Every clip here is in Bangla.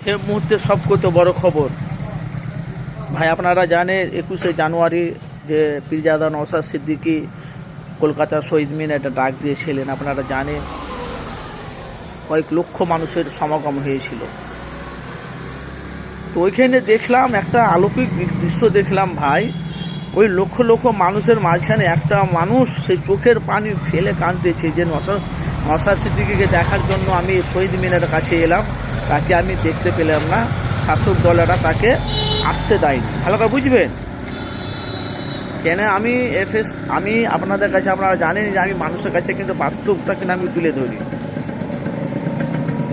এ মুহূর্তে সবকত বড় খবর ভাই, আপনারা জানেন 21শে জানুয়ারি যে পীরজাদা নওশাদ সিদ্দিকী কলকাতার শহীদ মিনারে একটা ডাক দিয়েছিলেন, আপনারা জানেন কয়েক লক্ষ মানুষের সমাগম হয়েছিল। তো ওইখানে দেখলাম একটা অলৌকিক দৃশ্য দেখলাম ভাই। ওই লক্ষ লক্ষ মানুষের মাঝখানে একটা মানুষ সেই চোখের পানি ফেলে কাঁদতেছে যে নওশাদ সিদ্দিকীকে দেখার জন্য আমি শহীদ মিনারের কাছে এলাম, তাকে আমি দেখতে পেলাম না, শাসক দলেরা তাকে আসতে দেয়নি। ভালো করে বুঝবেন কেন আমি আপনাদের কাছে, আপনারা জানেন যে আমি মানুষের কাছে কিন্তু বাস্তবটা কিন্তু আমি তুলে ধরি।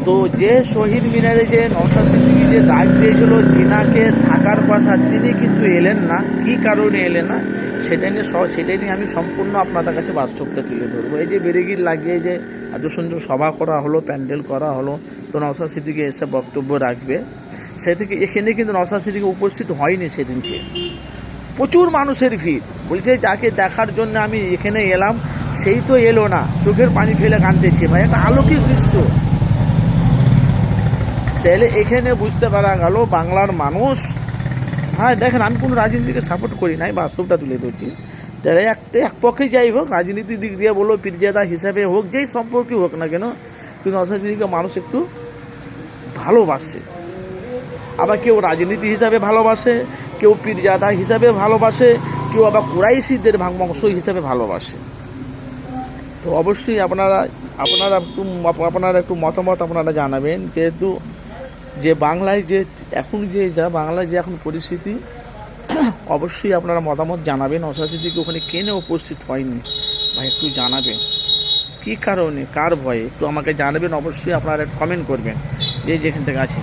তো যে শহীদ মিনারে যে নওশাদ সিদ্দিকী যে ডাক দিয়েছিল জিনাকে থাকার কথা, তিনি কিন্তু এলেন না। কি কারণে এলেন না সেটাই নিয়ে আমি সম্পূর্ণ আপনাদের কাছে বাস্তবটা তুলে ধরবো। এই যে বেরিগির লাগিয়ে যে এত সুন্দর সভা করা হলো, প্যান্ডেল করা হলো, তো নওশাদ সিদ্দিকী এসে বক্তব্য রাখবে, সে থেকে এখানে কিন্তু নওশাদ সিদ্দিকী উপস্থিত হয়নি। সেদিনকে প্রচুর মানুষের ভিড়, বলছে যাকে দেখার জন্য আমি এখানে এলাম সেই তো এলো না, চোখের পানি ফেলে কাঁদতেছে। ভাই একটা অলৌকিক দৃশ্য। তাহলে এখানে বুঝতে পারা গেল বাংলার মানুষ, হ্যাঁ দেখেন আমি কোনো রাজনীতিকে সাপোর্ট করি নাই, বাস্তবটা তুলে ধরছি। তাহলে এক পক্ষে যাই হোক, রাজনীতির দিক দিয়ে বলো, পীরজাদা হিসাবে হোক, যেই সম্পর্কে হোক না কেন, কিন্তু নওশাদ সিদ্দিকীকে মানুষ একটু ভালোবাসে। আবার কেউ রাজনীতি হিসাবে ভালোবাসে, কেউ পীরজাদা হিসাবে ভালোবাসে, কেউ আবার কুরাইশিদের বংশ হিসাবে ভালোবাসে। তো অবশ্যই আপনারা একটু মতামত আপনারা জানাবেন, যেহেতু যে বাংলায় যে এখন বাংলায় যে এখন পরিস্থিতি, অবশ্যই আপনারা মতামত জানাবেন। নওশাদ সিদ্দিকী ওখানে কেন উপস্থিত হয়নি ভাই একটু জানাবেন, কী কারণে, কার ভয়ে একটু আমাকে জানাবেন। অবশ্যই আপনারা কমেন্ট করবেন যে যেখান থেকে আছে।